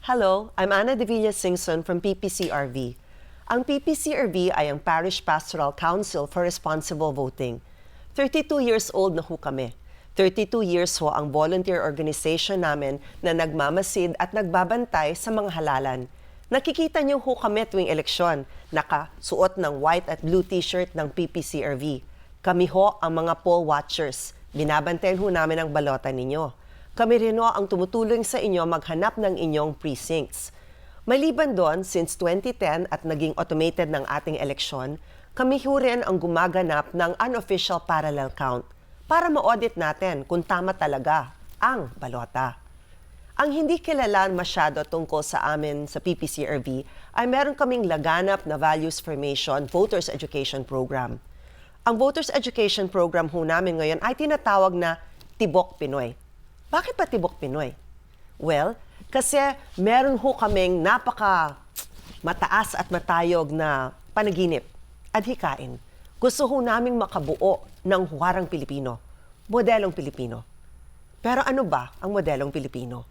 Hello, I'm Ana de Villa Singson from PPCRV. Ang PPCRV ay ang Parish Pastoral Council for Responsible Voting. 32 years old na ho kami. 32 years ho ang volunteer organization namin na nagmamasid at nagbabantay sa mga halalan. Nakikita niyo ho kami tuwing eleksyon, nakasuot ng white at blue t-shirt ng PPCRV. Kami ho ang mga poll watchers. Binabantayan ho namin ang balota ninyo. Kami rin ho ang tumutulong sa inyo maghanap ng inyong precincts. Maliban doon, since 2010 at naging automated ng ating eleksyon, kami ho rin ang gumaganap ng unofficial parallel count para ma-audit natin kung tama talaga ang balota. Ang hindi kilala masyado tungkol sa amin sa PPCRV ay meron kaming laganap na Values Formation Voters Education Program. Ang Voters Education Program ho namin ngayon ay tinatawag na Tibok Pinoy. Bakit ba Tibok Pinoy? Well, kasi meron ho kaming mataas at matayog na panaginip, adhikain. Gusto ho naming makabuo ng huwarang Pilipino, modelong Pilipino. Pero ano ba ang modelong Pilipino?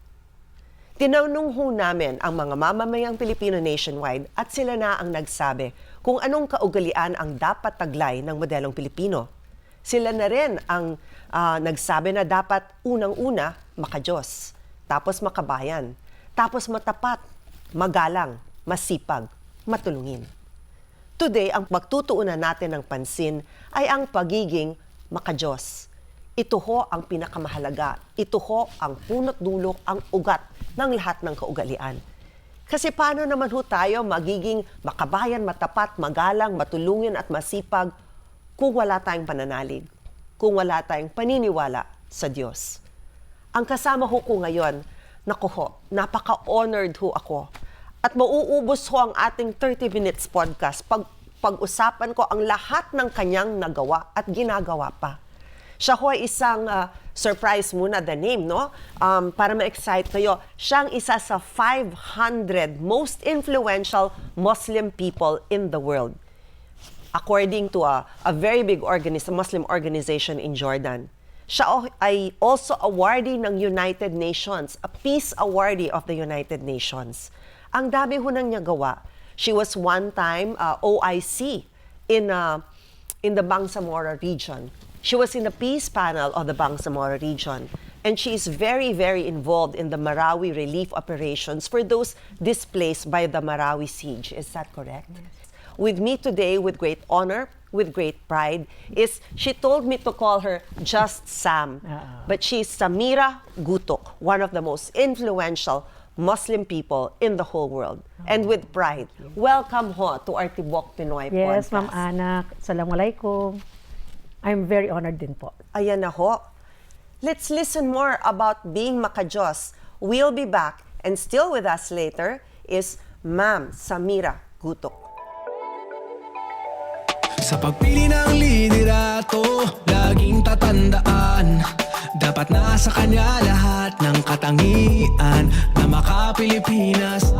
Tinanong ho namin ang mga mamamayang Pilipino nationwide at sila na ang nagsabi kung anong kaugalian ang dapat taglay ng modelong Pilipino. Sila na rin ang nagsabi na dapat unang-una makadiyos, tapos makabayan, tapos matapat, magalang, masipag, matulungin. Today, ang pagtutuunan natin ng pansin ay ang pagiging makadiyos. Ito ho ang pinakamahalaga. Ito ho ang punot dulo, ang ugat ng lahat ng kaugalian. Kasi paano naman ho tayo magiging makabayan, matapat, magalang, matulungin at masipag kung wala tayong pananalig, kung wala tayong paniniwala sa Diyos. Ang kasama ho ko ngayon, naku ho, napaka-honored ho ako. At mauubos ho ang ating 30 minutes podcast pag-usapan ko ang lahat ng kanyang nagawa at ginagawa pa. Siya ho ay isang surprise muna, the name, no? Para ma-excite kayo. Siya ang isa sa 500 most influential Muslim people in the world. According to a very big Muslim organization in Jordan. Siya ay also awardee ng United Nations, a peace awardee of the United Nations. Ang dami ho nang niya gawa. She was one time OIC in the Bangsamoro region. She was in the peace panel of the Bangsamoro region. And she is very, very involved in the Marawi relief operations for those displaced by the Marawi siege. Is that correct? Yes. With me today, with great honor, with great pride, is she told me to call her just Sam. But she's Samira Gutoc, one of the most influential Muslim people in the whole world. And with pride, welcome ho to our Tibok Pinoy podcast. Yes, Ma'am Ana. Assalamualaikum. I'm very honored din po. Ayan na ho. Let's listen more about being makadiyos. We'll be back. And still with us later is Ma'am Samira Gutoc. Sa pagpili ng liderato, laging tatandaan, dapat nasa kanya lahat ng katangian na makapilipinas,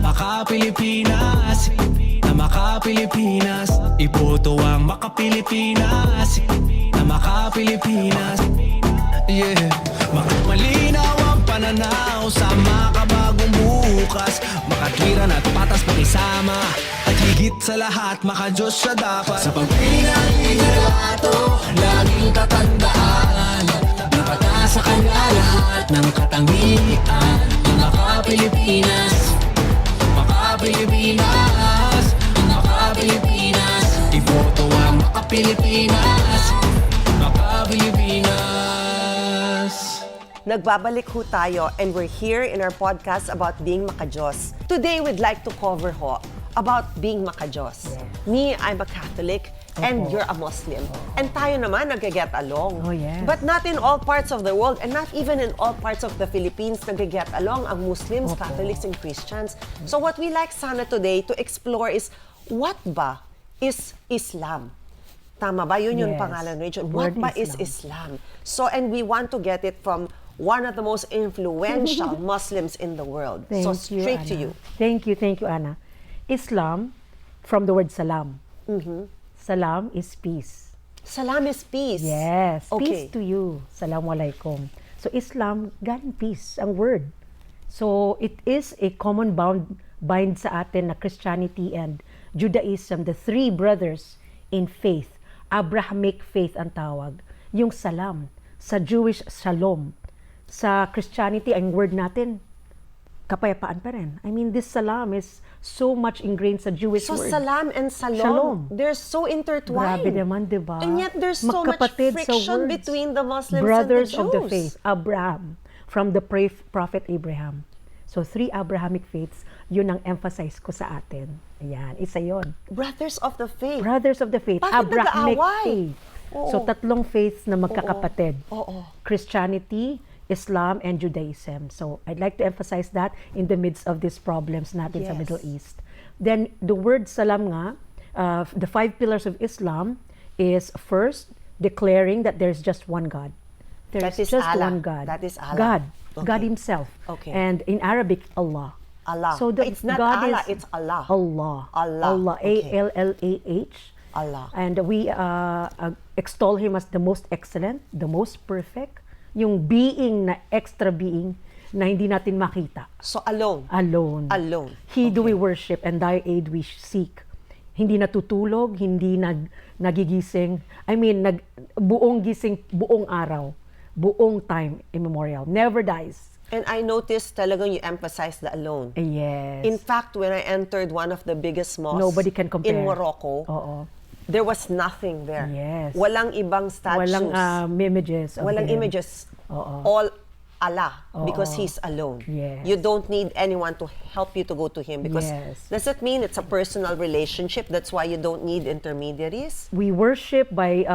makapilipinas, na makapilipinas. Iboto ang makapilipinas, na makapilipinas. Yeah, malinaw ang pananaw sa makabagong bukas, makatwiran at patas pakisama. At higit sa lahat, makadiyos siya dapat. Sa pagpili ng liderato, laging tatandaan, dapat nasa kanya lahat ng katangian ng makapilipinas, makapilipinas, makapilipinas. Iboto ang makapilipinas, makapilipinas. Nagbabalik ho tayo and we're here in our podcast about being makadiyos. Today, we'd like to cover ho about being makadiyos. Yes. Me, I'm a Catholic and you're a Muslim. And tayo naman nag-get along. Oh, yes. But not in all parts of the world and not even in all parts of the Philippines nag-get along ang Muslims, Catholics, and Christians. So what we like sana today to explore is what ba is Islam? Tama ba? Yun yung Yes. pangalan ng religion. What ba is Islam? So, and we want to get it from one of the most influential Muslims in the world. So straight to you. Thank you, Ana. Islam, from the word salam. Salam is peace. Salam is peace. Yes, Okay. peace to you. Assalamualaikum. So Islam, galing peace, ang word. So it is a common bind sa atin na Christianity and Judaism, the three brothers in faith. Abrahamic faith ang tawag. Yung salam. Sa Jewish, shalom. Sa Christianity, ang word natin, kapayapaan pa rin. I mean, this salam is so much ingrained sa Jewish So word. salam and salom, Shalom. they're so intertwined. Grabe naman, di ba? And yet there's so much Magkapatid sa friction words. between the Muslims Brothers and the Jews. of the faith, Abraham, from the prophet Abraham. So, three Abrahamic faiths, yun ang emphasize ko sa atin. Ayan, isa yon. Brothers of the faith. Brothers of the faith, Bakit Abrahamic nag-aaway? faith. Oo. So, tatlong faiths na magkakapatid. Oo. Christianity, Islam, and Judaism. So, I'd like to emphasize that in the midst of these problems natin sa Yes. Middle East. Then, the word salam nga, the 5 pillars of Islam is first, declaring that there's just one God. There's That is just Allah. one God. That is Allah. God. Okay. God Himself. Okay. And in Arabic, Allah. Allah. So the It's not God Allah, is it's Allah. Allah. Allah. Allah. Okay. A-L-L-A-H. Allah. And we extol Him as the most excellent, the most perfect, yung being na extra being na hindi natin makita. So alone. Alone. Alone. He do we worship and thy aid we seek. Hindi natutulog, hindi nagigising. I mean, buong gising, buong araw, buong time immemorial. Never dies. And I noticed talagang you emphasize the alone. Yes. In fact, when I entered one of the biggest mosques Nobody can compare. in Morocco, Oo. there was nothing there. Yes. Walang ibang statues. Walang images. Of Walang him. images. Oo. All Allah, because Oo. He's alone. Yes. You don't need anyone to help you to go to Him, because Yes. does it mean it's a personal relationship? That's why you don't need intermediaries? We worship by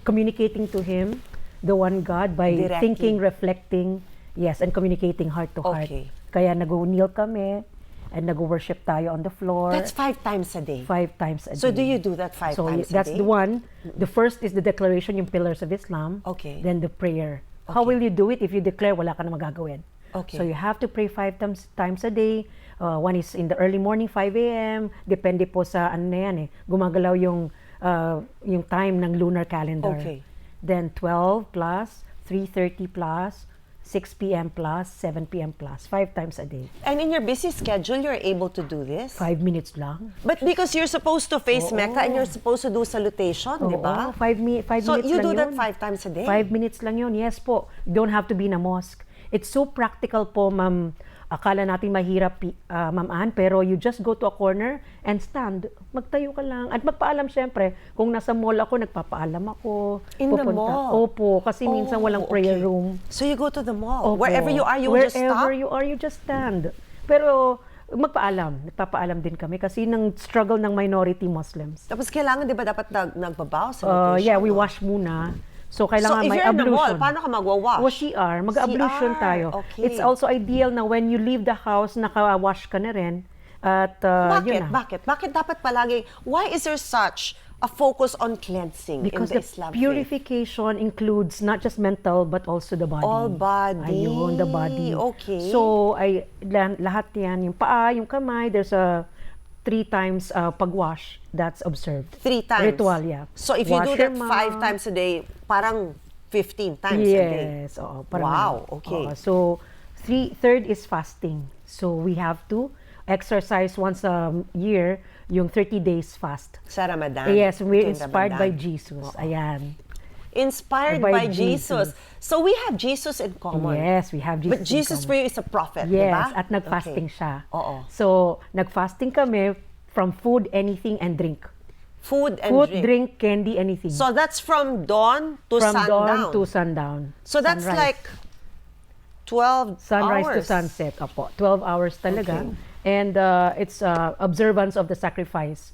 communicating to Him, the one God, by Directly. thinking, reflecting, yes, and communicating heart to heart. Okay. Kaya nag-kneel kami and nag-worship tayo on the floor. That's 5 times a day. 5 times a day. So do you do that 5 So times that's a day? the one. The first is the declaration, yung pillars of Islam. Okay. Then the prayer. How Okay. will you do it if you declare wala ka na magagawin? Okay. So you have to pray 5 times a day. One is in the early morning, 5 a.m. Depende po sa ano na yan eh. Gumagalaw yung time ng lunar calendar. Okay. Then 12 plus, 3:30 plus, 6 p.m. plus, 7 p.m. plus, 5 times a day. And in your busy schedule, you're able to do this? 5 minutes lang. But because you're supposed to face Oo. Mecca and you're supposed to do salutation, di ba? 5 So minutes you lang do that yun. 5 times a day? 5 minutes lang yun. Yes po. You don't have to be in a mosque. It's so practical po, ma'am. Akala natin mahirap, Ma'am Ann, pero you just go to a corner and stand. Magtayo ka lang. At magpaalam syempre. Kung nasa mall ako, nagpapaalam ako. In the mall? Opo. Kasi minsan walang prayer okay. room. So you go to the mall. Opo. Wherever you are, you will just stop? Wherever you are, you just stand. Pero magpaalam. Nagpapaalam din kami kasi ng struggle ng minority Muslims. Tapos kailangan, di ba, dapat nagbabaw sa location? Yeah, we no? wash muna. So, So kailangan if may you're in the mall, ablution. paano ka magwawash? O CR, mag-ablution CR, tayo. okay. It's also ideal na when you leave the house, naka-wash ka na rin. At yun na. Bakit dapat palagi, why is there such a focus on cleansing Because in the the Islam faith? purification includes not just mental but also the body. All body. Ayun, the body. Okay. So, lahat yan, yung paa, yung kamay, there's a 3 times pagwash that's observed. 3 times? Ritual, yeah. So if you Wash do that your 5 mouth. times a day, parang 15 times a day? Yes, oo. Parang Wow, ganun. okay. Oo, so, third is fasting. So, we have to exercise once a year yung 30 days fast. Sa Ramadan? Yes, we're Tuwing inspired by Ramadan. Jesus. Ayan. Inspired By by Jesus. So we have Jesus in common. Yes, we have Jesus. But Jesus in for common. you is a prophet, di Yes, ba? at nag-fasting Okay. siya. Oo. So, nag-fasting kami from food, anything, and drink. Food and Food, drink. drink, candy, anything. So that's from dawn to from sundown. dawn to sundown. So that's Sunrise. like 12 Sunrise to hours. sunset. Opo, 12 hours talaga. Okay. And it's observance of the sacrifice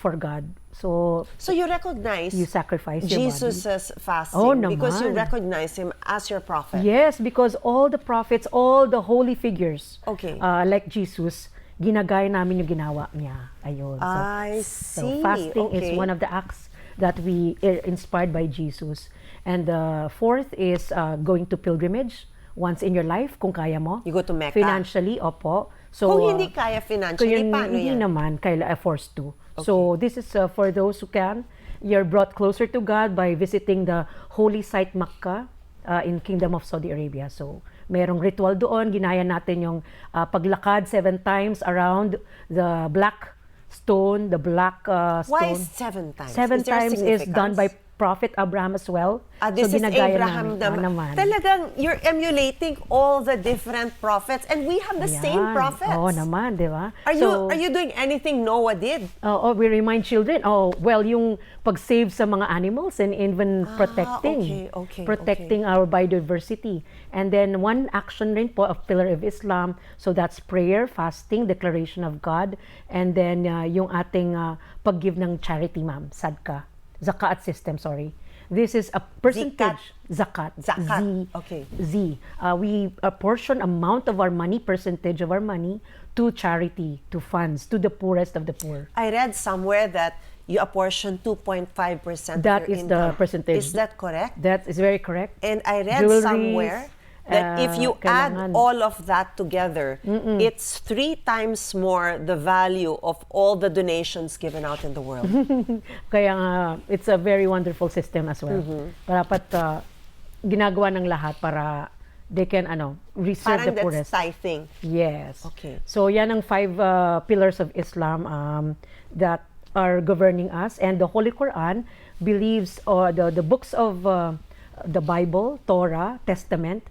for God. So, So you recognize you sacrifice your body. Jesus' fasting Oh, because you naman. recognize him as your prophet. Yes, because all the prophets, all the holy figures, Okay. like Jesus, ginagaya namin yung ginawa niya. Ayun. I So see. fasting Okay. is one of the acts that we are inspired by Jesus. And the fourth is going to pilgrimage once in your life, kung kaya mo. You go to Mecca. Financially, opo. So, Kung hindi kaya financially, paano hindi yan? naman, forced to. So, this is for those who can. You're brought closer to God by visiting the holy site Makkah in Kingdom of Saudi Arabia. So, merong ritual doon. Ginaya natin yung paglakad 7 times around the black stone, the black Why stone. 7 times? 7 Is there a times is done by significance? Prophet Abraham as well. This is ginagaya Abraham namin. naman. Talagang you're emulating all the different prophets and we have the same Ayan. prophets. Oo naman, di ba? Are you doing anything Noah did? We remind children, yung pag-save sa mga animals and even protecting our biodiversity. And then one action rin po of Pillar of Islam, so that's prayer, fasting, declaration of God, and then yung ating pag-give ng charity, ma'am, zakat system, sorry. This is a percentage, zakat. Zakat. Z. We apportion amount of our money, percentage of our money, to charity, to funds, to the poorest of the poor. I read somewhere that you apportion 2.5% of That your is income. the percentage. Is that correct? That is very correct. And I read somewhere that if you add all of that together, it's 3 times more the value of all the donations given out in the world. Kaya nga, it's a very wonderful system as well. Dapat ginagawa ng lahat para they can reserve the poorest. Parang that's tithing. Yes. Okay. So yan ang 5 pillars of Islam that are governing us, and the Holy Quran believes, the books of the Bible, Torah, Testament,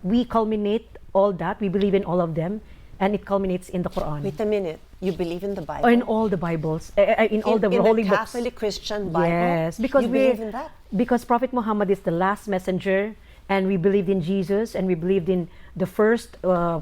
we culminate all that. We believe in all of them, and it culminates in the Quran. Wait a minute. You believe in the Bible? In all the Bibles, in all the holy the books. Catholic Christian Bible? Yes, because you believe in that? Because Prophet Muhammad is the last messenger, and we believed in Jesus, and we believed in the first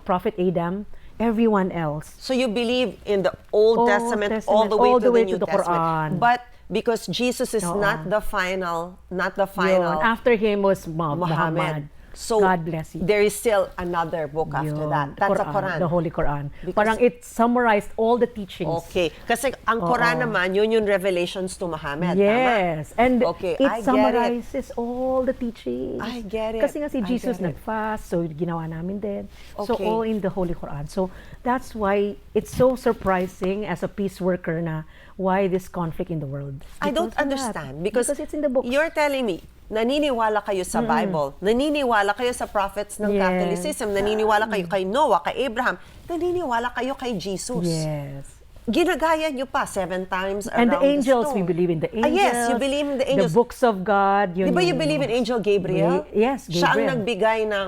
Prophet Adam. Everyone else. So you believe in the Old Testament all the way to the New Testament. Quran. But because Jesus is not the final. Yun. After him was Muhammad. So God bless you. there is still another book after that. That's a Quran. The Holy Quran. Parang it summarized all the teachings. Okay. Kasi ang Quran naman, yun yung revelations to Muhammad. Yes. Tama? And Okay, it I get summarizes all the teachings. I get it. Kasi nga si I Jesus get it. nag-fast, so ginawa namin din. So Okay. all in the Holy Quran. So that's why it's so surprising as a peace worker na why this conflict in the world. I don't Because of that. understand. Because it's in the books. you're telling me, naniniwala kayo sa Bible, naniniwala kayo sa prophets ng Yes. Catholicism, naniniwala kayo kay Noah, kay Abraham, naniniwala kayo kay Jesus. Yes. Ginagaya nyo pa 7 times And around the angels, stone. we believe in the angels. Yes, you believe in the angels. The books of God. Di ba you believe in Angel Gabriel? Yes, Siya ang Gabriel. nagbigay ng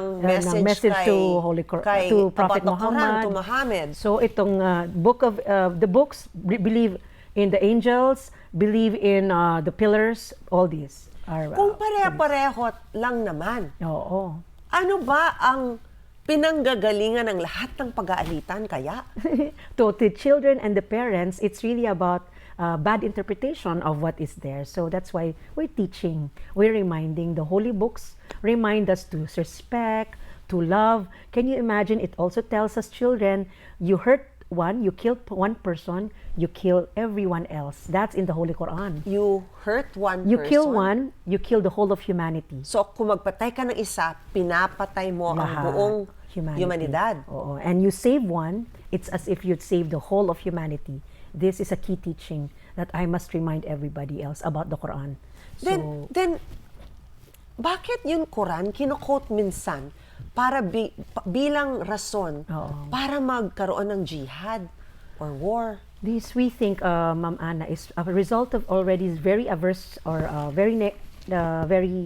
message kay, to Holy to Prophet about the Quran, Muhammad. to Muhammad. So itong book of the books believe in the angels, believe in the pillars, all these are Kung pareho-pareho lang naman, oo. ano ba ang pinanggagalingan ng lahat ng pag-aalitan kaya? To the children and the parents, it's really about bad interpretation of what is there. So that's why we're teaching, we're reminding. The holy books remind us to respect, to love. Can you imagine? It also tells us, children, you hurt one, you kill one person, you kill everyone else. That's in the Holy Quran. You hurt one You person. kill one, you kill the whole of humanity. So kung magpatay ka ng isa, pinapatay mo ang Lahat. buong Humanity. humanidad. Oo. And you save one, it's as if you'd save the whole of humanity. This is a key teaching that I must remind everybody else about the Quran. Then bakit yung Quran kino-quote minsan para bilang rason para magkaroon ng jihad or war? This we think, Ma'am Ana, is a result of already very averse or very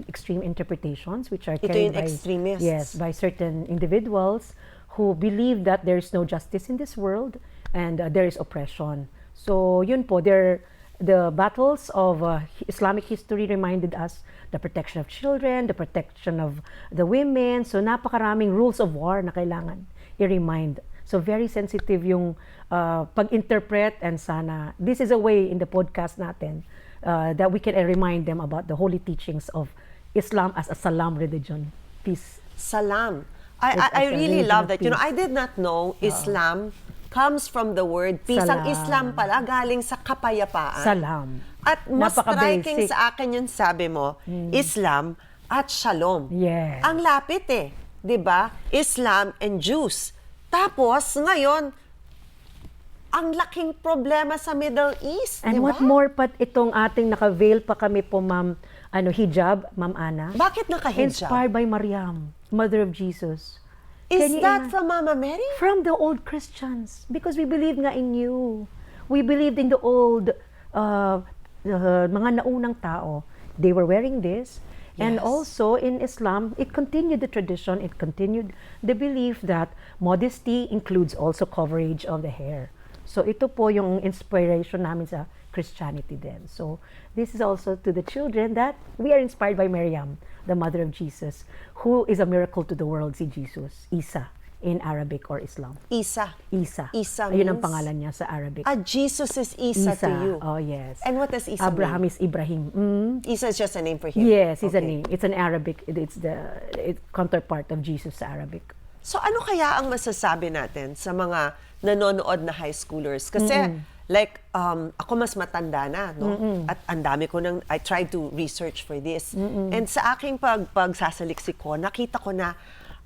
extreme interpretations which are Ito carried yung extremists. Yes, by certain individuals who believe that there is no justice in this world and there is oppression. So yun po, the battles of Islamic history reminded us the protection of children, the protection of the women. So napakaraming rules of war na kailangan i-remind. So very sensitive yung pag-interpret, and sana this is a way in the podcast natin that we can remind them about the holy teachings of Islam as a salam religion. Peace. Salam. I really love that. You know, I did not know Islam comes from the word peace. Ang Salam. Islam pala galing sa kapayapaan. Salam. At mas striking Napaka-basic. sa akin yung sabi mo, Islam at Shalom. Yes. Ang lapit eh. 'Di ba? Islam and Jews. Tapos ngayon, ang laking problema sa Middle East, And di ba? what more pat itong ating naka-veil pa kami po, Ma'am, hijab, Ma'am Ana. Bakit naka-hijab? Inspired by Maryam, mother of Jesus. Is Can you that from Mama Mary? From the old Christians, because we believe nga in you. We believed in the old mga naunang tao. They were wearing this. And Yes. also in Islam, it continued the tradition, it continued the belief that modesty includes also coverage of the hair. So ito po yung inspiration namin sa Christianity din. So this is also to the children that we are inspired by Maryam, the mother of Jesus, who is a miracle to the world, si Jesus, Isa in Arabic or Islam. Isa. Isa. Isa Ayun ang means? pangalan niya sa Arabic. Jesus is Isa, to you. Oh, yes. And what does Isa Abraham mean? is Ibrahim. Isa is just a name for him? Yes, it's a Okay. name. It's an Arabic. It's the counterpart of Jesus sa Arabic. So ano kaya ang masasabi natin sa mga nanonood na high schoolers? Kasi like ako mas matanda na, no? At ang dami ko nang I tried to research for this. And sa aking pagsasaliksik ko, nakita ko na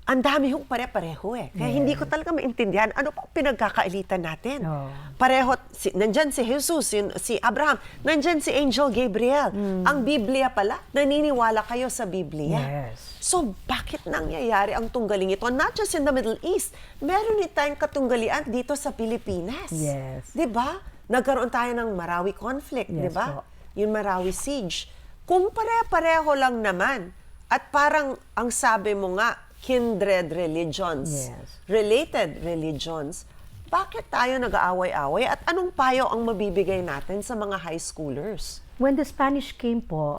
ang dami hong pare-pareho eh. Kaya hindi ko talaga maintindihan ano pa pinagkakailitan natin. Oh. Pareho, nandyan si Jesus, si Abraham, nandyan si Angel Gabriel. Ang Biblia pala, naniniwala kayo sa Biblia. Yes. So, bakit nangyayari ang tunggaling ito? Not just in the Middle East. Meron din tayong katunggalian dito sa Pilipinas. Yes. Di ba? Nagkaroon tayo ng Marawi conflict, di Yes ba? po. Yung Marawi siege. Kung pare-pareho lang naman, at parang ang sabi mo nga, kindred religions, Yes. related religions, bakit tayo nag-aaway-away at anong payo ang mabibigay natin sa mga high schoolers? When the Spanish came po,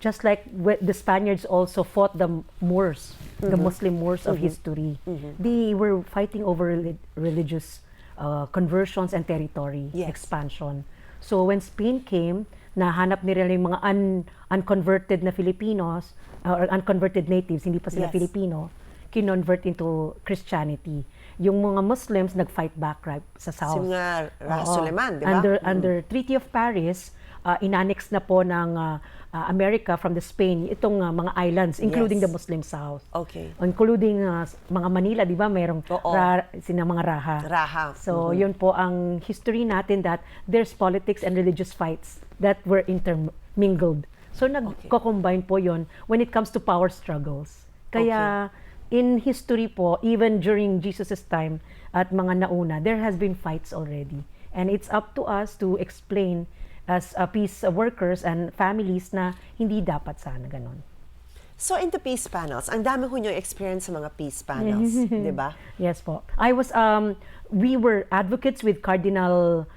just like the Spaniards also fought the Moors, the Muslim Moors of history, they were fighting over religious conversions and territory Yes. expansion. So when Spain came, nahanap nila yung mga unconverted na Filipinos, or unconverted natives, hindi pa sila Yes. Filipino, kinonvert into Christianity. Yung mga Muslims nag-fight back right sa South. Si mga Oo. Suleiman, di ba? Under Treaty of Paris, inanex na po ng America from the Spain itong mga islands, including Yes. the Muslim South. Okay. Including mga Manila, di ba? Merong Oo. sina mga Raha. Raha. So, yun po ang history natin that there's politics and religious fights that were intermingled. So, nagko-combine po yun when it comes to power struggles. Kaya, in history po, even during Jesus' time at mga nauna, there has been fights already. And it's up to us to explain as peace workers and families na hindi dapat sana ganon. So, in the peace panels, ang dami ko nyo experience sa mga peace panels, di ba? Yes po. We were advocates with Cardinal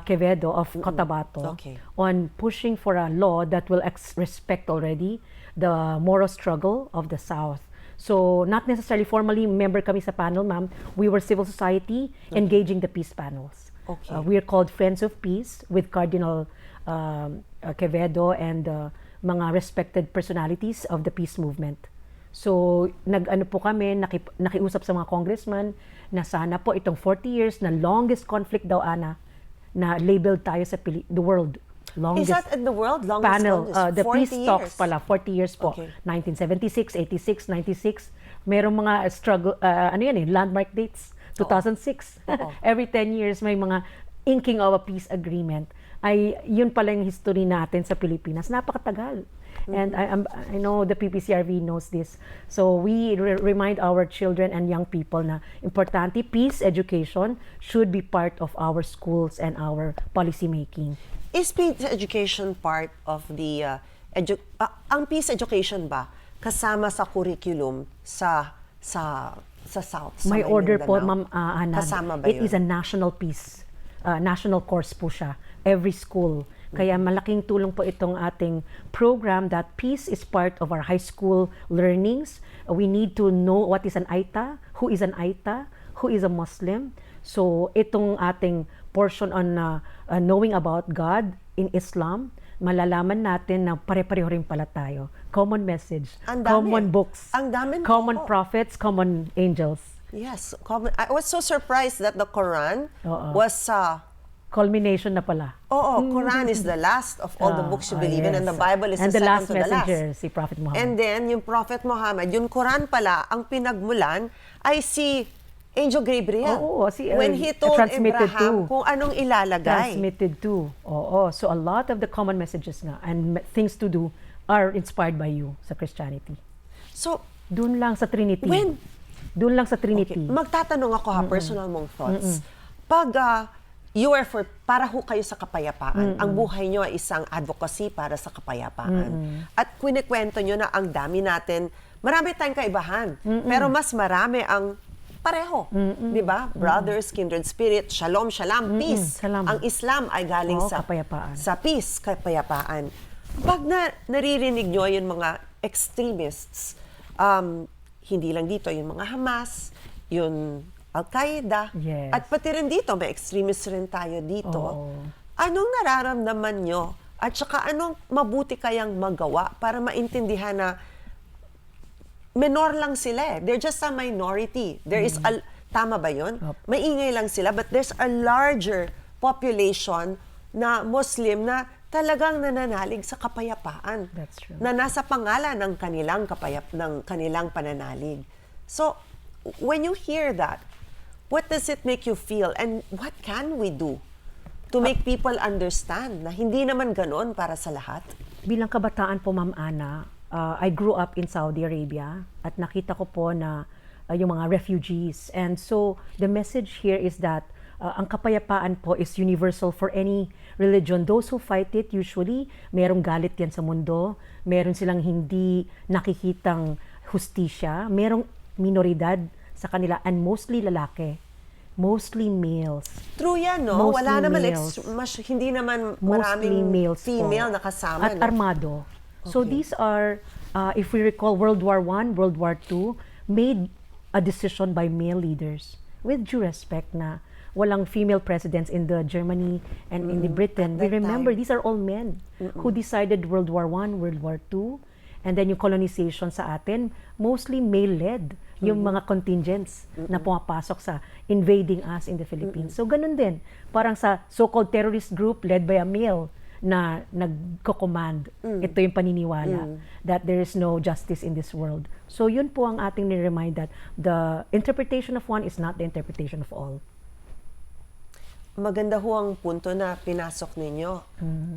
Quevedo of Cotabato Okay. on pushing for a law that will respect already the moral struggle of the South. So, not necessarily formally member kami sa panel, ma'am. We were civil society engaging the peace panels. Okay. We are called Friends of Peace with Cardinal Quevedo and mga respected personalities of the peace movement. So, nag-ano po kami, nakiusap sa mga congressman na sana po itong 40 years na longest conflict daw, na labeled tayo sa the world. Is Longest that in the world? Longest panel, longest? the 40 peace talks years. pala, 40 years po. Okay. 1976, 86, 96. Merong mga struggle, landmark dates, 2006. Oo. Every 10 years may mga inking of a peace agreement. Yun pala yung history natin sa Pilipinas. Napakatagal. And I know the PPCRV knows this. So we remind our children and young people na importante, peace education should be part of our schools and our policy making. Is peace education part of the ang peace education ba kasama sa curriculum sa South? Sa May order po, Mindanao? Ma'am Ana. Kasama ba It yun? is a national peace, national course po siya, every school. Kaya malaking tulong po itong ating program that peace is part of our high school learnings. We need to know what is an Aita, who is an Aita, who is a Muslim. So itong ating portion on knowing about God in Islam, malalaman natin na pare-pareho rin pala tayo. Common message, Ang dami. common books, Ang dami, common oo. prophets, common angels. Yes, I was so surprised that the Quran Oo. was Culmination na pala. Quran is the last of all the books you believe in, and the Bible is and the the second last to the last. messenger, si Prophet Muhammad. And then, yung Prophet Muhammad, yung Quran pala, ang pinagmulan ay si Angel Gabriel. Oo, when he told transmitted Abraham to. kung anong ilalagay. Transmitted to. Oo. So a lot of the common messages nga and things to do are inspired by you sa Christianity. So, Doon lang sa Trinity. when Doon lang sa Okay. Trinity. Magtatanong ako ha, personal mong thoughts. Pag you are for, para ho kayo sa kapayapaan, ang buhay nyo ay isang advocacy para sa kapayapaan. At kwento nyo na ang dami natin, marami tayong kaibahan, pero mas marami ang pareho. Di ba? Brothers, kindred spirit, shalom, shalom, peace. Salam. Ang Islam ay galing Oo, sa kapayapaan. Sa peace, kapayapaan. Pag naririnig nyo yung mga extremists, hindi lang dito, yung mga Hamas, yung Al-Qaeda, Yes. at pati rin dito, may extremists rin tayo dito. Oo. Anong nararamdaman nyo? At saka anong mabuti kayang magawa para maintindihan na menor lang sila eh. They're just a minority. There is tama ba yun? Maingay lang sila, but there's a larger population na Muslim na talagang nananalig sa kapayapaan. That's true. Na nasa pangalan ng kanilang pananalig. So, when you hear that, what does it make you feel? And what can we do to make people understand na hindi naman ganon para sa lahat? Bilang kabataan po, Ma'am Ana, I grew up in Saudi Arabia at nakita ko po na yung mga refugees. And so, the message here is that ang kapayapaan po is universal for any religion. Those who fight it, usually, merong galit yan sa mundo, meron silang hindi nakikitang hustisya, merong minoridad sa kanila, and mostly lalaki. Mostly males. True yan, no? Mostly Wala naman, males. hindi naman Mostly maraming males female po. na kasama, At no? armado. So Okay. these are, if we recall, World War I, World War II, made a decision by male leaders with due respect na walang female presidents in the Germany and in the Britain. At We that remember, time. these are all men who decided World War I, World War II, and then yung colonization sa atin, mostly male-led yung mga contingents na pumapasok sa invading us in the Philippines. So ganun din, parang sa so-called terrorist group led by a male na nagko-command. Ito yung paniniwala that there is no justice in this world. So yun po ang ating ni-remind that the interpretation of one is not the interpretation of all. Maganda ho ang punto na pinasok ninyo.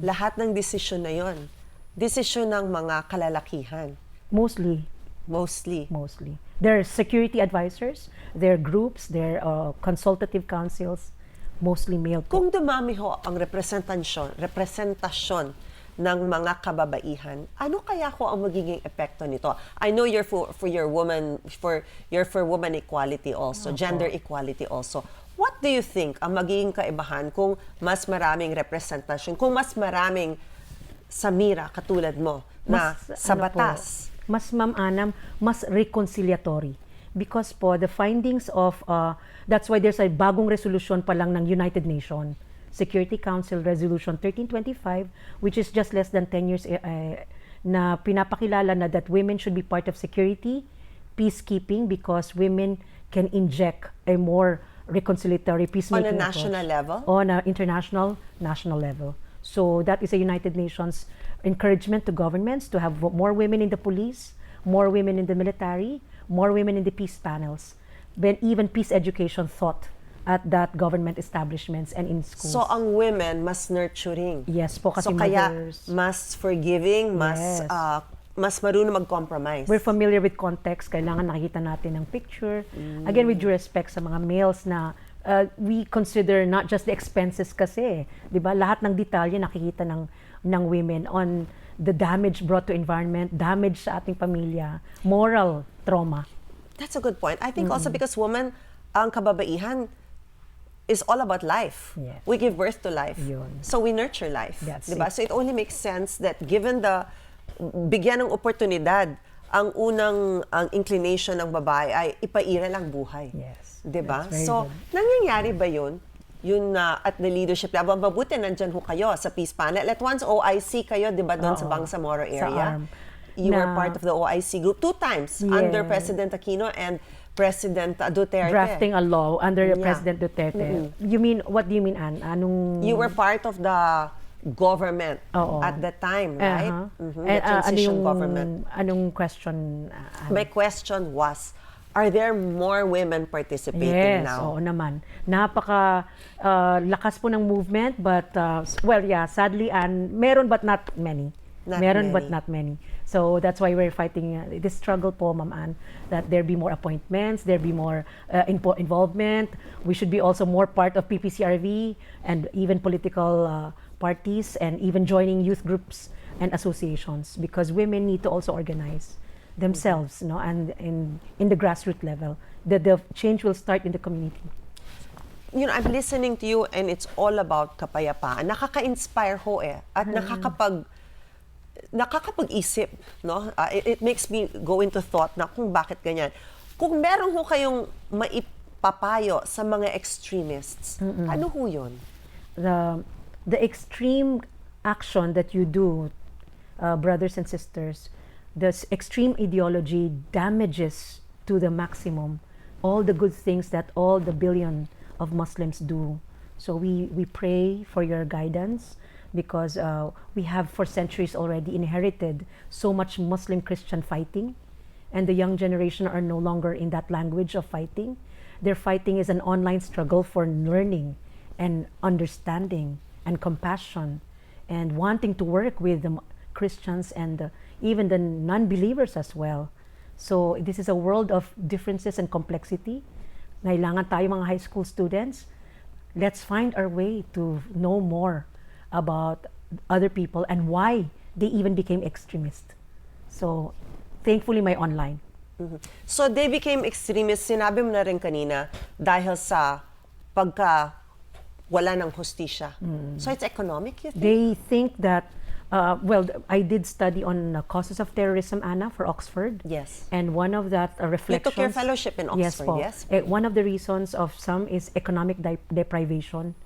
Lahat ng desisyon na yon, desisyon ng mga kalalakihan. Mostly. There are security advisors, there are groups, there are consultative councils, mostly male po. Kung dumami ho ang representasyon ng mga kababaihan, ano kaya ho ang magiging epekto nito? I know you're for woman equality also, gender equality also. What do you think ang magiging kaibahan kung mas maraming representasyon, kung mas maraming Samira katulad mo na sa batas? Mas, Ma'am Anam, mas reconciliatory. Because po, the findings of, that's why there's a bagong resolution pa lang ng United Nations, Security Council Resolution 1325, which is just less than 10 years na pinapakilala na that women should be part of security, peacekeeping, because women can inject a more reconciliatory peacemaking On a approach. national level? On an international, national level. So that is a United Nations encouragement to governments to have more women in the police, more women in the military, more women in the peace panels, then even peace education taught at that government establishments and in schools. So ang women mas nurturing. Yes po, kasi so kaya mothers. mas forgiving, Yes. mas marunong mag-compromise. We're familiar with context, kailangan nakikita natin ng picture. Again, with due respect sa mga males na we consider not just the expenses kasi, 'di ba? Lahat ng detalye nakikita ng women on the damage brought to environment, damage sa ating pamilya, moral trauma. That's a good point. I think also because woman, ang kababaihan is all about life. Yes. We give birth to life. Yun. So we nurture life. That's Diba? it. So it only makes sense that given the bigyan ng oportunidad, ang inclination ng babae ay ipairal ang buhay. Yes. Diba? That's very So, good. nangyayari ba yun? Yun na at the leadership level, mabuti nandyan ho kayo sa peace panel. At once OIC kayo, di ba, doon sa Oo. Bangsamoro Sa area? ARM. You were Na- part of the OIC group 2 times Yes. under President Aquino and President Duterte. Drafting a law under Yeah. President Duterte. You mean, what do you mean, Ann? Anong... You were part of the government Oo. at that time, right? Uh-huh. The transition government. Anong question? Ann? My question was, are there more women participating Yes, now? oo naman. Napaka lakas po ng movement, but well, yeah, sadly, and meron but not many. Meron but many. not many. So that's why we're fighting this struggle po, Ma'am Ann, that there be more appointments, there be more involvement. We should be also more part of PPCRV and even political parties, and even joining youth groups and associations, because women need to also organize themselves, no, and in the grassroots level. The change will start in the community. You know, I'm listening to you and it's all about kapayapaan. Nakaka-inspire ho eh. At nakakapag-isip, no? It makes me go into thought na kung bakit ganyan. Kung meron ho kayong maipapayo sa mga extremists, ano ho yun? The extreme action that you do, brothers and sisters, this extreme ideology damages to the maximum all the good things that all the billion of Muslims do. So we pray for your guidance, because we have for centuries already inherited so much Muslim-Christian fighting, and the young generation are no longer in that language of fighting. Their fighting is an online struggle for learning and understanding and compassion and wanting to work with the Christians and even the non-believers as well. So this is a world of differences and complexity. Kailangan tayo mga high school students, let's find our way to know more about other people and why they even became extremists. So thankfully may online. So they became extremists, sinabi mo na rin kanina, dahil sa pagka wala ng hustisya. So it's economic, you think? They think that, well, I did study on causes of terrorism, Anna, for Oxford. Yes. And one of that reflections... You took your fellowship in Oxford, po. yes? One of the reasons of some is economic deprivation,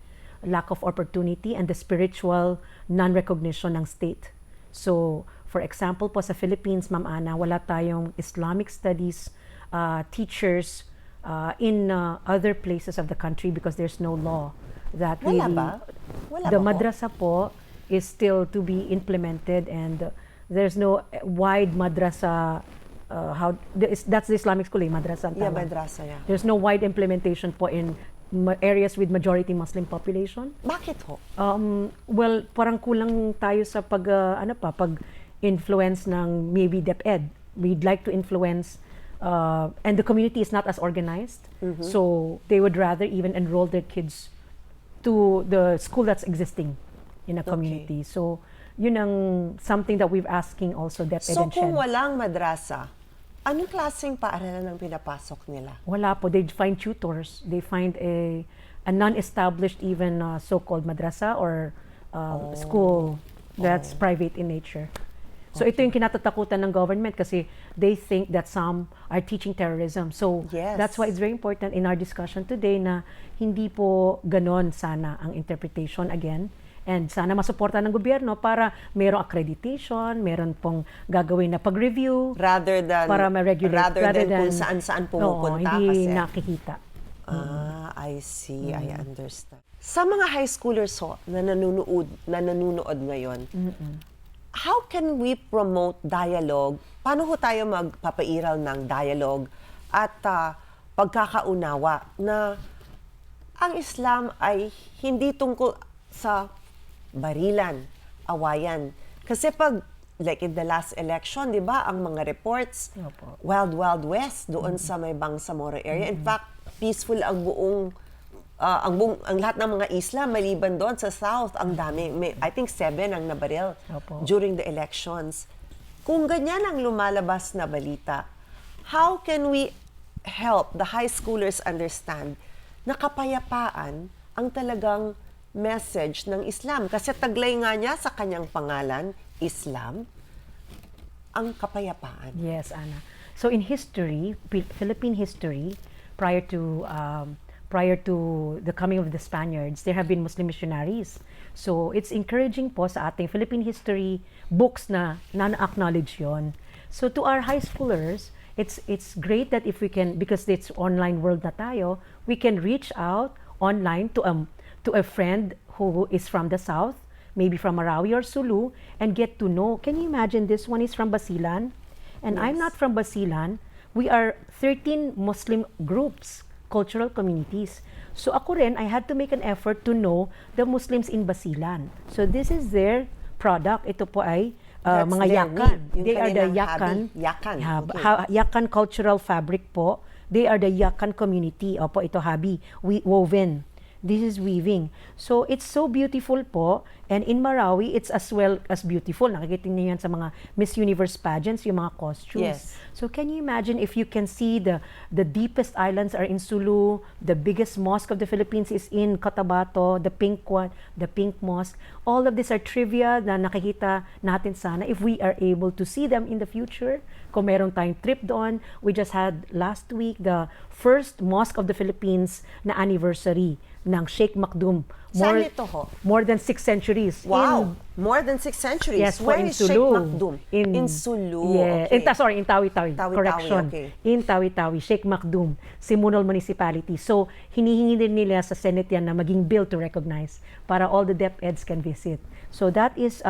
lack of opportunity, and the spiritual non-recognition ng state. So, for example po sa Philippines, Ma'am Ana, wala tayong Islamic studies teachers in other places of the country because there's no law that Wala really... ba? Wala The ba po? madrasa po is still to be implemented, and there's no wide madrasa. That's the Islamic school, madrasa. Yeah, madrasa, yeah. There's no wide implementation po in areas with majority Muslim population. Bakit ho? Well, parang kulang tayo sa pag-influence ng maybe DepEd. We'd like to influence, and the community is not as organized, so they would rather even enroll their kids to the school that's existing in a community. Okay. So, yun ang something that we've asking also DepEd So and kung SHED. walang madrasa, anong klaseng paaralan ang pinapasok nila? Wala po. They find tutors. They find a non-established even so-called madrasa or school that's private in nature. So ito yung kinatatakutan ng government kasi they think that some are teaching terrorism. So Yes. that's why it's very important in our discussion today na hindi po ganon sana ang interpretation again. And sana masuporta ng gobyerno para merong accreditation, meron pong gagawin na pag-review Rather than, para ma-regulate. rather than kung saan-saan pumupunta hindi kasi. nakikita. I see. I understand. Sa mga high schoolers ho, na nanonood ngayon, how can we promote dialogue? Paano ho tayo magpapairal ng dialogue at pagkakaunawa na ang Islam ay hindi tungkol sa barilan, awayan. Kasi pag, like in the last election, di ba, ang mga reports, Opo. Wild Wild West, doon sa may Bangsamoro area. In fact, peaceful ang buong ang lahat ng mga isla maliban doon sa south, ang dami. I think 7 ang nabaril Opo. during the elections. Kung ganyan ang lumalabas na balita, how can we help the high schoolers understand na kapayapaan ang talagang message ng Islam? Kasi taglay nga niya sa kanyang pangalan, Islam, ang kapayapaan. Yes, Anna. So in history, Philippine history, prior to the coming of the Spaniards, there have been Muslim missionaries. So it's encouraging po sa ating Philippine history books na na-acknowledge yon. So to our high schoolers, it's great that if we can, because it's online world na tayo, we can reach out online to a friend who is from the south, maybe from Marawi or Sulu, and get to know. Can you imagine, this one is from Basilan, and I'm not from Basilan. We are 13 Muslim groups, cultural communities. So ako rin, I had to make an effort to know the Muslims in Basilan. So this is their product. Ito po ay That's mga their yakan. weave, yung They are the kanilang yakan. hobby. Yakan, okay. Yakan cultural fabric po. They are the yakan community. Opo, ito habi. Woven. This is weaving. So, it's so beautiful po. And in Marawi, it's as well as beautiful. Nakikita niyo yan sa mga Miss Universe pageants, yung mga costumes. Yes. So, can you imagine if you can see the deepest islands are in Sulu, the biggest mosque of the Philippines is in Cotabato, the pink one, the pink mosque. All of these are trivia na nakikita natin sana if we are able to see them in the future. Kung meron tayong trip doon, we just had last week the first mosque of the Philippines na anniversary ng Sheikh Makdum. Saan ito ho? More than 6 centuries. Wow! More than 6 centuries. Yes, Where in is Sheikh Sulu. Makdum? In Sulu. Yeah. Okay. Sorry, in Tawi-Tawi. Tawi-Tawi, Correction. okay. In Tawi-Tawi, Sheikh Makdum, Simunol Municipality. So, hinihingi din nila sa Senate yan na maging bill to recognize para all the DepEds can visit. So, that is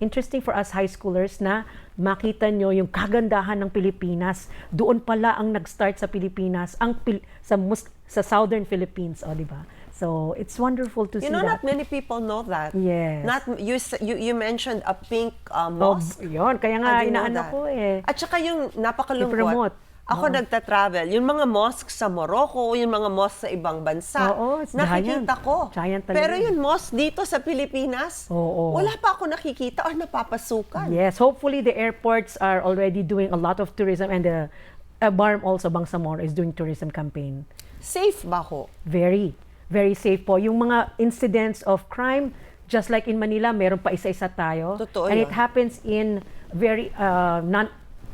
interesting for us high schoolers na makita nyo yung kagandahan ng Pilipinas. Doon pala ang nag-start sa Pilipinas, sa Southern Philippines, di ba? So, it's wonderful to see You know, that. not many people know that. Yes. You mentioned a pink mosque. Yun, kaya nga I didn't know inaano that. ko eh. At saka yung napakalungkot. I-promote. Ako nagta-travel. Yung mga mosque sa Morocco, yung mga mosque sa ibang bansa, Oo, it's nakikita giant. ko. Giant talaga. Pero yung mosque dito sa Pilipinas, Oo. wala pa ako nakikita or napapasukan. Yes, hopefully the airports are already doing a lot of tourism and the BARM also, Bangsamoro, is doing tourism campaign. Safe ba ho? Very, very safe po. Yung mga incidents of crime, just like in Manila, meron pa isa-isa tayo. Totoo And yun. it happens in very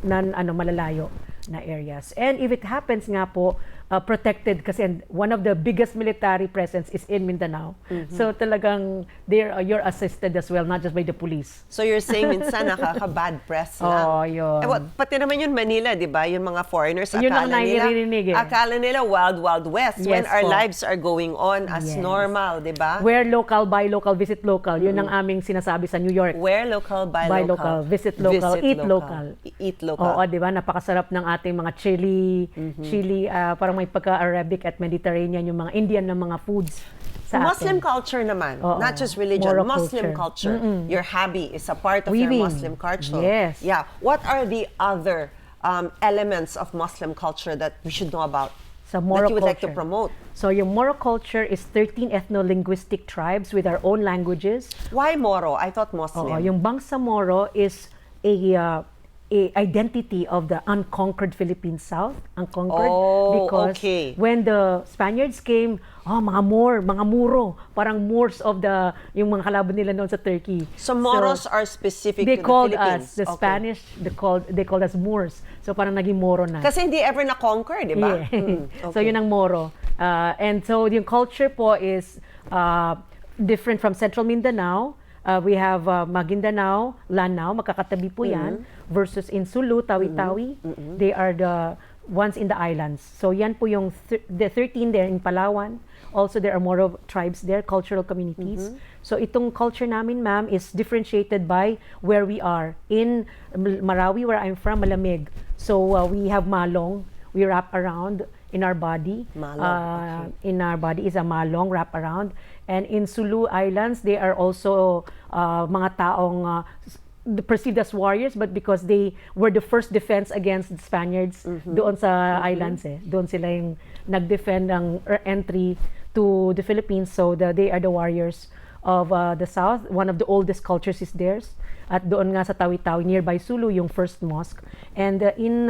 malalayo na areas. And if it happens nga po, protected kasi and one of the biggest military presence is in Mindanao. So talagang you're assisted as well, not just by the police. So you're saying minsan nakaka-bad press lang. Oo, yun. Pati naman yun Manila, di ba? Yung mga foreigners, Yun ang naririnig eh. akala nila wild, wild west when Yes our po. lives are going on as Yes. normal, di ba? Where local, buy local, visit local. Yun ang aming sinasabi sa New York. Where local, buy Buy local. local, visit local, eat local. Eat local. Oo, di ba? Napakasarap ng ating mga chili, parang may pagka-Arabic at Mediterranean, yung mga Indian na mga foods sa Muslim atin. culture naman, Oo. not just religion, Moral Muslim culture. Your hobby is a part of Weaving. your Muslim culture. Yes. Yeah. What are the other elements of Muslim culture that we should know about? Sa Moro that you would like to culture. promote? So yung Moro culture is 13 ethno-linguistic tribes with our own languages. Why Moro? I thought Muslim. Oo, yung Bangsamoro is a identity of the unconquered Philippine South, unconquered, Oh, because okay. when the Spaniards came, mga Muro, parang Moors of yung mga kalaban nila noon sa Turkey. So Moros are specific they to the called Philippines. us, the Okay. Spanish, they called us Moors. So parang naging Moro na. Kasi hindi ever na-conquer, di ba? Yeah. So Okay. yun ang Moro. And so yung culture po is different from Central Mindanao. We have Maguindanao, Lanao, magkakatabi po yan, versus in Sulu, Tawi-Tawi. They are the ones in the islands. So yan po yung the 13 there in Palawan. Also, there are Moro tribes there, cultural communities. So itong culture namin, ma'am, is differentiated by where we are. In Marawi, where I'm from, malamig. So we have malong. We wrap around in our body. Malong, okay. In our body is a malong wrap around. And in Sulu Islands, they are also mga taong perceived as warriors, but because they were the first defense against the Spaniards doon sa islands. Doon sila yung nag-defend ang entry to the Philippines. So they are the warriors of the South. One of the oldest cultures is theirs. At doon nga sa Tawi-Tawi, nearby Sulu, yung first mosque. And in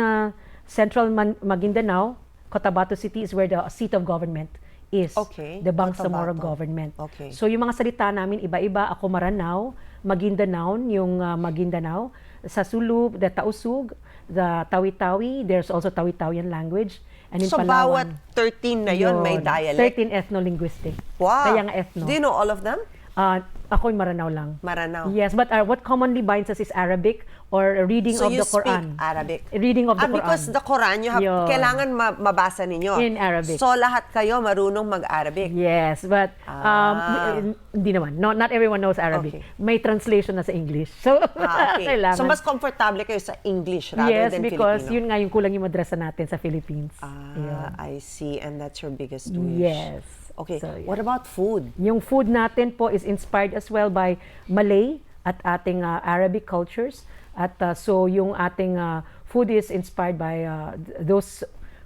Central Maguindanao, Cotabato City is where the seat of government is. Okay, The Bangsamoro Cotabato. government. Okay. So yung mga salita namin, iba-iba. Ako Maranao, Maguindanao, yung Maguindanao. Sa Sulu, the Tausug, the Tawi-Tawi, there's also Tawi-Tawian language. And in So bawat Palawan, 13 na yon may yun, dialect? 13 ethno-linguistic. Wow. Kaya nga ethno. Do you know all of them? Ako'y Maranao lang. Maranao. Yes, but what commonly binds us is Arabic or reading So of you the Quran. speak Arabic? Reading of the Quran. Because the Quran, Yun. kailangan mabasa ninyo. In Arabic. So lahat kayo marunong mag-Arabic. Yes, but hindi naman. Not everyone knows Arabic. Okay. May translation na sa English. So, Okay. kailangan. So mas komportable kayo sa English rather yes, than because Filipino. yun nga yung kulang yung madrasa natin sa Philippines. Yun. I see. And that's your biggest wish. Yes. Okay. So, yeah. What about food? Yung food natin po is inspired as well by Malay at ating Arabic cultures. At so yung ating food is inspired by those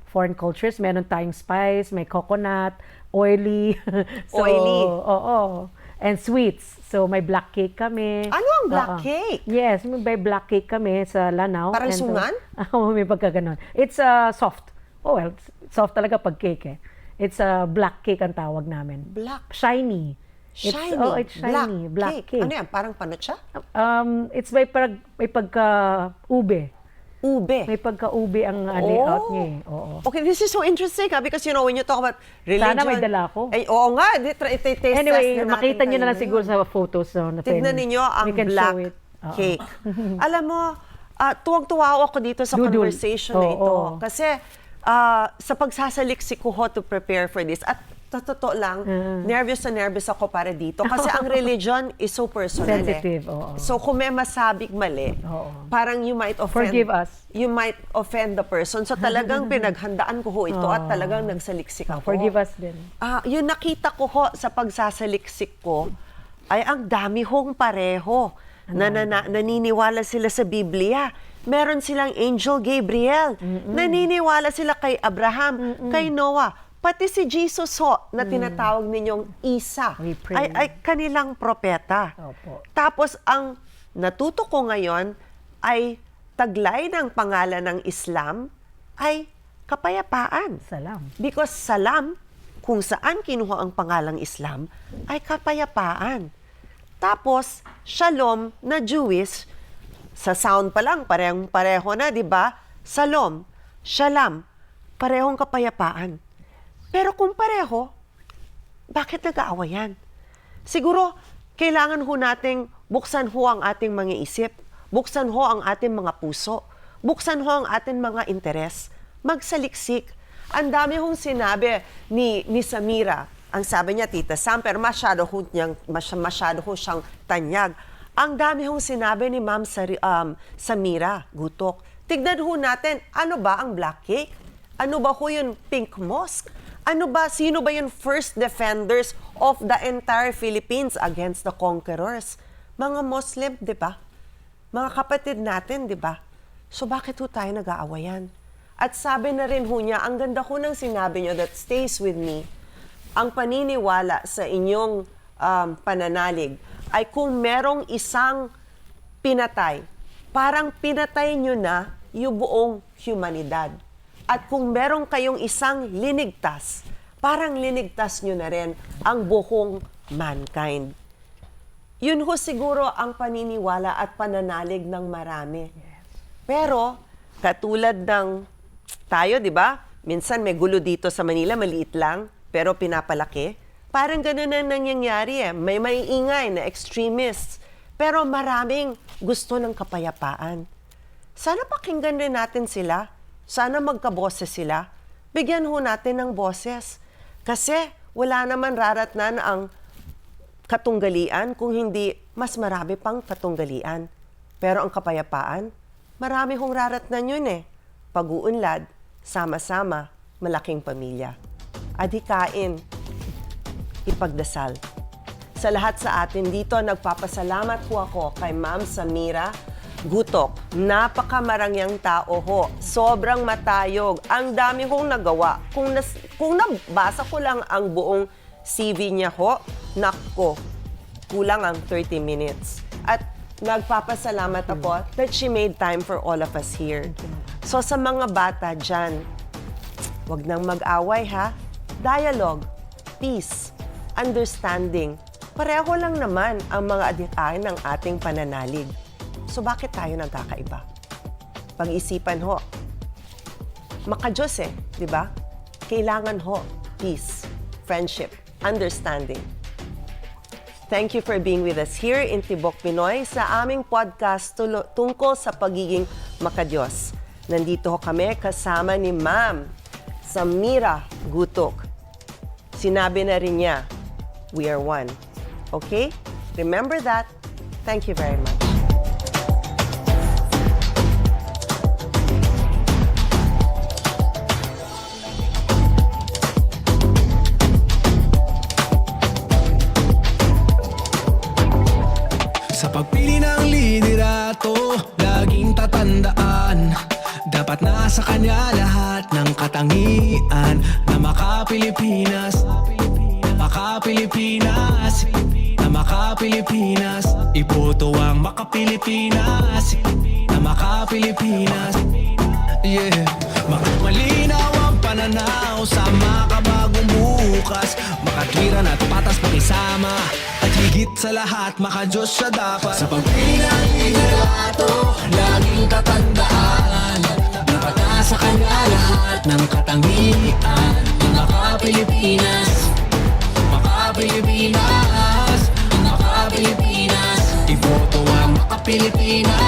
foreign cultures. Meron tayong spice, may coconut, oily. So, Oily. Oo. And sweets. So may black cake kami. Ano ang black Oo. cake? Yes, may black cake kami sa Lanao. Parang And, sungan? may pagkaganon. It's soft. Oh well, soft talaga pag cake eh. It's a black cake ang tawag namin. Black. Shiny. Shiny. It's shiny. Black cake. Ano yan? Parang panot siya? It's may pagka-ube. Ube. May pagka-ube ang layout niya eh. Oo. Okay, this is so interesting because when you talk about religion... Sana may dala ako. Ay, oo nga. Taste Anyway, test na natin makita nyo na lang kayo. siguro sa photos. Na Tignan ninyo ang we can black show it. Oo. cake. Alam mo, tuwang-tuwa ako dito sa Dudul. conversation na ito. Oo. Kasi sa pagsasaliksik ko to prepare for this, at totoo lang, nervous ako para dito. Kasi ang religion is so personal. Sensitive, oo. So kung may masabing mali, Oo. parang you might offend. Forgive us. You might offend the person. So talagang pinaghandaan ko ito at talagang nagsaliksik ako. Forgive us din. Yung nakita ko sa pagsasaliksik ko, ay ang dami hong pareho. Naniniwala sila sa Biblia. Meron silang Angel Gabriel. Naniniwala sila kay Abraham, kay Noah. Pati si Jesus na tinatawag ninyong Isa, We pray. ay kanilang propeta. Opo. Tapos ang natuto ko ngayon ay taglay ng pangalan ng Islam ay kapayapaan. Salam. Because salam, kung saan kinuha ang pangalang Islam, ay kapayapaan. Tapos, shalom na Jewish, sa sound pa lang, pareho na, di ba? Salom, shalom, parehong kapayapaan. Pero kung pareho, bakit nag-aawayan? Siguro, kailangan ho nating buksan ho ang ating mga isip, buksan ho ang ating mga puso, buksan ho ang ating mga interes, magsaliksik. Ang dami hong sinabi ni Samira. Ang sabi niya, Tita Sam, pero masyado ho siyang tanyag. Ang dami hong sinabi ni Ma'am Samira Gutoc. Tignan ho natin, ano ba ang black cake? Ano ba ho yung pink mosque? Sino ba yung first defenders of the entire Philippines against the conquerors? Mga Muslim, di ba? Mga kapatid natin, di ba? So bakit ho tayo nag-aawayan? At sabi na rin ho niya, ang ganda ho ng sinabi niyo that stays with me, ang paniniwala sa inyong pananalig ay kung merong isang pinatay, parang pinatay niyo na yung buong humanidad. At kung meron kayong isang linigtas, parang linigtas nyo na rin ang buong mankind. Yun ho siguro ang paniniwala at pananalig ng marami. Pero, katulad ng tayo, di ba? Minsan may gulo dito sa Manila, maliit lang, pero pinapalaki. Parang ganun na nangyayari eh. May maiingay na extremists. Pero maraming gusto ng kapayapaan. Sana pakinggan rin natin sila. Sana magkaboses sila. Bigyan ho natin ng boses. Kasi wala naman raratnan ang katunggalian kung hindi mas marami pang katunggalian. Pero ang kapayapaan, marami hong raratnan yun eh. Pag-uunlad, sama-sama, malaking pamilya. Adhikain, ipagdasal. Sa lahat sa atin dito, nagpapasalamat ho ako kay Ma'am Samira Gutoc. Napakamarangyang tao ho. Sobrang matayog. Ang dami hong nagawa. Kung nabasa ko lang ang buong CV niya ho, nakko, kulang ang 30 minutes. At nagpapasalamat ako that she made time for all of us here. So sa mga bata dyan, wag nang mag-away ha. Dialogue, peace, understanding. Pareho lang naman ang mga adhikain ng ating pananalig. So bakit tayo nagkakaiba? Pag-isipan ho. Makadiyos di ba? Kailangan ho, peace, friendship, understanding. Thank you for being with us here in Tibok Pinoy sa aming podcast tungkol sa pagiging makadiyos. Nandito ho kami kasama ni Ma'am Samira Gutoc. Sinabi na rin niya, we are one. Okay? Remember that. Thank you very much. Sa pagpili Dapat nasa kanya lahat ng katangian na maka-Pilipinas. Maka-Pilipinas, na maka-Pilipinas. Iboto ang maka-Pilipinas, na maka-Pilipinas. Yeah, malinaw ang pananaw sa makabagong bukas. Makatwiran at patas pakisama. At higit sa lahat, makadiyos siya dapat. Sa pagpili ng liderato, laging tatandaan. Dapat nasa kanya lahat ng katangian. Maka-Pilipinas, maka-Pilipinas, maka-Pilipinas. Iboto ang maka-Pilipinas.